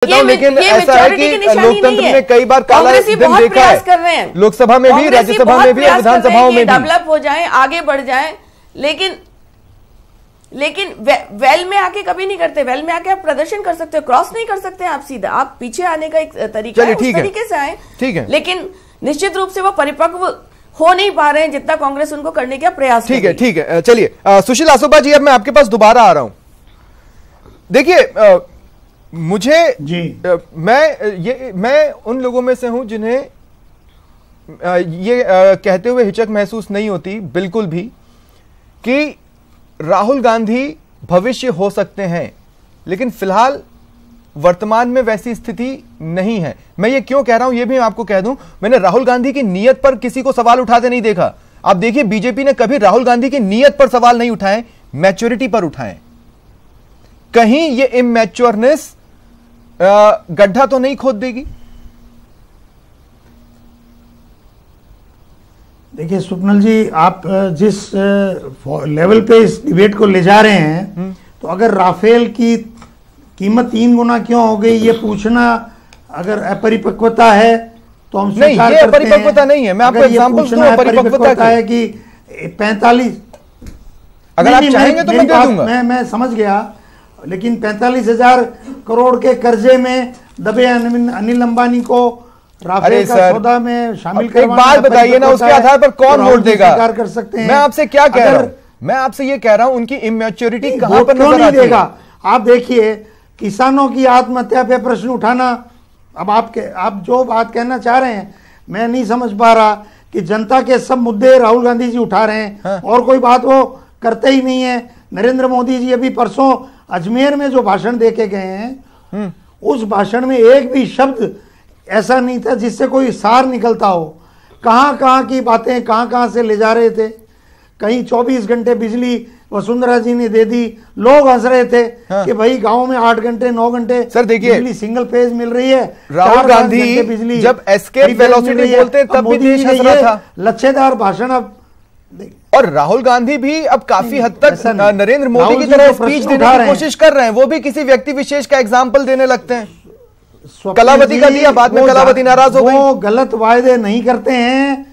लेकिन ऐसा है कि लोकतंत्र में कई बार काला दिन देखा है, कर रहे हैं लोकसभा में भी, राज्यसभा में भी, विधानसभाओं में भी डेवलप हो जाएं, आगे बढ़ जाएं, लेकिन वेल में आके कभी नहीं करते। वेल में आके आप प्रदर्शन कर सकते हो, क्रॉस नहीं कर सकते आप सीधा, आप पीछे आने का एक तरीका है, उस तरीके से आए, ठीक है। लेकिन निश्चित रूप से वो परिपक्व हो नहीं पा रहे हैं जितना कांग्रेस उनको करने का प्रयास। ठीक है, ठीक है, चलिए सुशील आसोपा जी, अब मैं आपके पास दोबारा आ रहा हूं। देखिए मुझे जी मैं उन लोगों में से हूं जिन्हें ये कहते हुए हिचक महसूस नहीं होती बिल्कुल भी कि राहुल गांधी भविष्य हो सकते हैं, लेकिन फिलहाल वर्तमान में वैसी स्थिति नहीं है। मैं ये क्यों कह रहा हूं ये भी मैं आपको कह दूं, मैंने राहुल गांधी की नीयत पर किसी को सवाल उठाते नहीं देखा। आप देखिए बीजेपी ने कभी राहुल गांधी की नीयत पर सवाल नहीं उठाए, मैच्योरिटी पर उठाए। कहीं ये इमैच्योरनेस गड्ढा तो नहीं खोद देगी? देखिए स्वप्निल जी, आप जिस लेवल पे इस डिबेट को ले जा रहे हैं, तो अगर राफेल की कीमत 3 गुना क्यों हो गई ये पूछना अगर अपरिपक्वता है तो हम नहीं, ये अपरिपक्वता नहीं है। मैं आपको एग्जांपल दूं, परिपक्वता है कि 45, अगर आप चाहेंगे तो मैं दे दूंगा। मैं समझ गया, लेकिन 45,000 करोड़ के कर्जे में दबे अनिल अंबानी को राफेल का सौदा में शामिल करवाना, एक बात बताइए ना, उसके आधार पर कौन वोट देगा? कर सकते हैं। मैं आपसे क्या कह रहा हूं, मैं आपसे ये कह रहा हूं उनकी इमैच्योरिटी कहां पर नजर आती है? आप देखिए किसानों की आत्महत्या पे प्रश्न उठाना, अब आप जो बात कहना चाह रहे हैं मैं नहीं समझ पा रहा कि जनता के सब मुद्दे राहुल गांधी जी उठा रहे हैं और कोई बात वो करते ही नहीं है। नरेंद्र मोदी जी अभी परसों अजमेर में जो भाषण देके गए हैं, उस भाषण में एक भी शब्द ऐसा नहीं था जिससे कोई सार निकलता हो। कहां की बातें कहां से ले जा रहे थे। कहीं 24 घंटे बिजली वसुंधरा जी ने दे दी, लोग हंस रहे थे कि भाई गांव में 8 घंटे 9 घंटे सर देखिए बिजली सिंगल फेज मिल रही है। राहुल गांधी बिजली जब एस्केप वेलोसिटी बोलते तब भी देश हंस रहा था। लच्छेदार भाषण। अब और राहुल गांधी भी अब काफी हद तक नरेंद्र मोदी की तरह स्पीच देने की कोशिश कर रहे हैं। वो भी किसी व्यक्ति विशेष का एग्जाम्पल देने लगते हैं। कलावती का दिया, बाद में कलावती नाराज हो गई। वो गलत वायदे नहीं करते हैं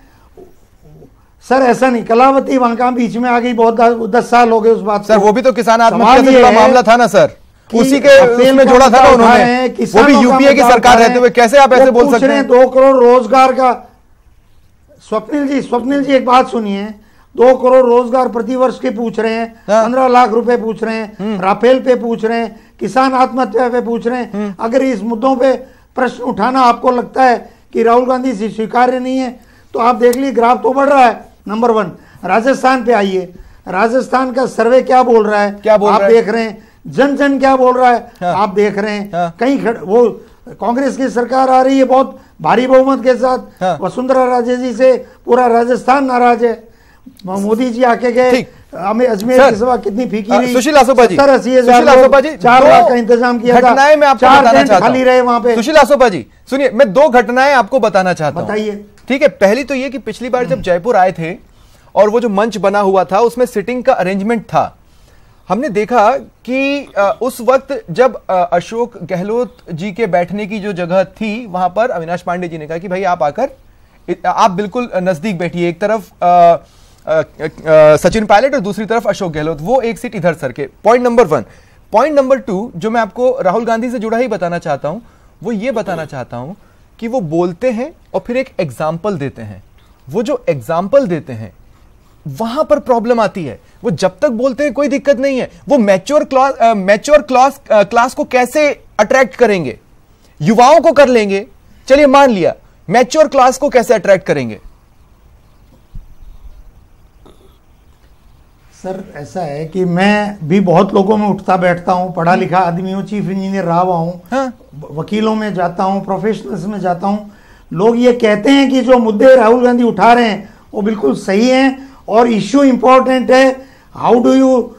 सर, ऐसा नहीं। कलावती वहां का बीच में आ गई, बहुत 10 साल हो गए उस बात सर। वो भी तो किसान आत्महत्या का मामला था ना सर, उसी के उसमें जोड़ा था ना उन्होंने, वो भी यूपीए की सरकार रहते हुए। कैसे आप ऐसे बोल सकते हैं? 2 करोड़ रोजगार का। स्वप्निल जी एक बात सुनिए, 2 करोड़ रोजगार प्रतिवर्ष के पूछ रहे हैं, 15 लाख रुपए पूछ रहे हैं, राफेल पे पूछ रहे हैं, किसान आत्महत्या पे पूछ रहे हैं। अगर इस मुद्दों पे प्रश्न उठाना आपको लगता है कि राहुल गांधी से स्वीकार्य नहीं है तो आप देख लीजिए ग्राफ तो बढ़ रहा है। नंबर 1 राजस्थान पे आइए, राजस्थान का सर्वे क्या बोल रहा है, क्या बोल आप रहा देख रहे हैं। जन क्या बोल रहा है आप देख रहे हैं। कहीं वो कांग्रेस की सरकार आ रही है बहुत भारी बहुमत के साथ, वसुंधरा राजे जी से पूरा राजस्थान नाराज है। मोदी जी आके गए, हमें अजमेर की सभा कितनी फीकी रही। सुशील आसोपा जी, 4 लाख का इंतजाम किया था, घटनाएं मैं आपको बताना चाहता हूं, खाली रहे वहां पे। सुशील आसोपा जी सुनिए, मैं 2 घटनाएं आपको बताना चाहता हूं, बताइए। ठीक है। पहली तो ये कि पिछली बार जब जयपुर आए थे और वो जो मंच बना हुआ था उसमें सिटिंग का अरेंजमेंट था, हमने देखा कि उस वक्त जब अशोक गहलोत जी के बैठने की जो जगह थी वहां पर अविनाश पांडे जी ने कहा कि भाई आप आकर आप बिल्कुल नजदीक बैठिए, एक तरफ सचिन पायलट और दूसरी तरफ अशोक गहलोत, वो एक सीट इधर सर के। Point number 1। पॉइंट नंबर 2 जो मैं आपको राहुल गांधी से जुड़ा ही बताना चाहता हूं, वो ये बताना चाहता हूं कि वो बोलते हैं और फिर एक एग्जाम्पल देते हैं। वो जो एग्जाम्पल देते हैं वहां पर प्रॉब्लम आती है। वो जब तक बोलते हैं कोई दिक्कत नहीं है, वो मैच्योर क्लास को कैसे अट्रैक्ट करेंगे? युवाओं को कर लेंगे, चलिए मान लिया, मैच्योर क्लास को कैसे अट्रैक्ट करेंगे? सर ऐसा है कि मैं भी बहुत लोगों में उठता बैठता हूँ, पढ़ा लिखा आदमी हूँ, चीफ इंजीनियर रहा हुआ हूँ, वकीलों में जाता हूँ, प्रोफेशनल्स में जाता हूँ। लोग ये कहते हैं कि जो मुद्दे राहुल गांधी उठा रहे हैं वो बिल्कुल सही हैं और इश्यू इंपॉर्टेंट है। How do you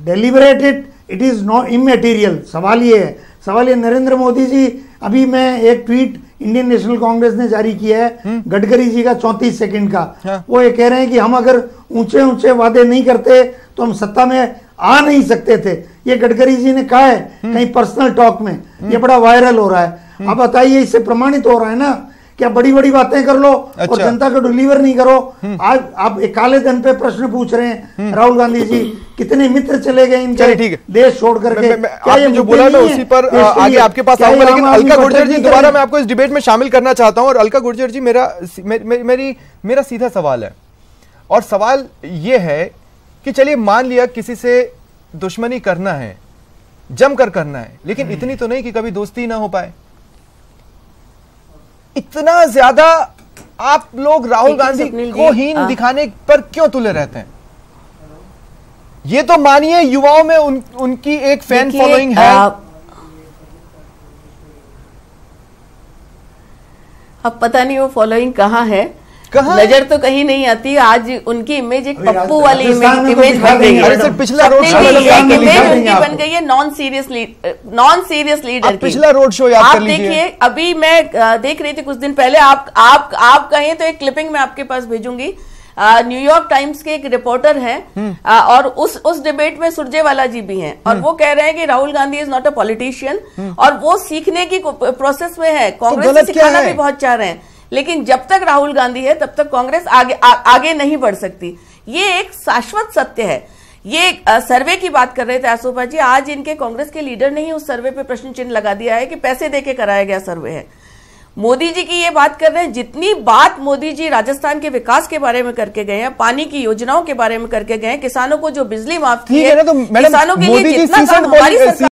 deliberate it, it is not इमैटेरियल। सवाल ये है नरेंद्र मोदी जी, अभी मैं एक ट्वीट इंडियन नेशनल कांग्रेस ने जारी किया है गडकरी जी का 34 सेकंड का। वो ये कह रहे हैं कि हम अगर ऊंचे ऊंचे वादे नहीं करते तो हम सत्ता में आ नहीं सकते थे। ये गडकरी जी ने कहा है कहीं पर्सनल टॉक में, ये बड़ा वायरल हो रहा है। अब बताइए, इससे प्रमाणित हो रहा है ना क्या बड़ी बड़ी बातें कर लो और जनता को डिलीवर नहीं करो। आज आप एक काले धन पे प्रश्न पूछ रहे हैं राहुल गांधी जी, कितने मित्र चले गए इनके देश छोड़ करके। क्या ये जो बोला मैं उसी पर आगे आपके पास आऊंगा, लेकिन अलका गुर्जर जी दोबारा मैं आपको इस डिबेट में शामिल करना चाहता हूं। और अलका गुर्जर जी, मेरा सीधा सवाल है, और सवाल ये है कि चलिए मान लिया किसी से दुश्मनी करना है, जमकर करना है, लेकिन इतनी तो नहीं कि कभी दोस्ती ना हो पाए। इतना ज्यादा आप लोग राहुल गांधी को हीन दिखाने पर क्यों तुले रहते हैं? ये तो मानिए युवाओं में उनकी एक फैन फॉलोइंग है। अब पता नहीं वो फॉलोइंग कहां है, नजर तो कहीं नहीं आती। आज उनकी इमेज एक पप्पू वाली इमेज बन गई है। पिछला रोड शो इमेज उनकी बन गई है नॉन सीरियस लीडर की। पिछला रोड शो याद कर लीजिए। देखिए, अभी मैं देख रही थी कुछ दिन पहले, आप कहें तो एक क्लिपिंग मैं आपके पास भेजूंगी। न्यूयॉर्क टाइम्स के एक रिपोर्टर हैं और उस डिबेट में सुरजेवाला जी भी हैं, और वो कह रहे हैं कि Rahul Gandhi is not a politician, और वो सीखने की प्रोसेस में है। कांग्रेस से सिखाना भी बहुत चाह रहे हैं, लेकिन जब तक राहुल गांधी है तब तक कांग्रेस आगे नहीं बढ़ सकती। ये एक शाश्वत सत्य है। ये सर्वे की बात कर रहे थे आसोपा जी, आज इनके कांग्रेस के लीडर ने ही उस सर्वे पे प्रश्न चिन्ह लगा दिया है कि पैसे देके कराया गया सर्वे है। मोदी जी की ये बात कर रहे हैं, जितनी बात मोदी जी राजस्थान के विकास के बारे में करके गए हैं, पानी की योजनाओं के बारे में करके गए हैं, किसानों को जो बिजली माफ की है, किसानों के लिए जितना काम हमारी सरकार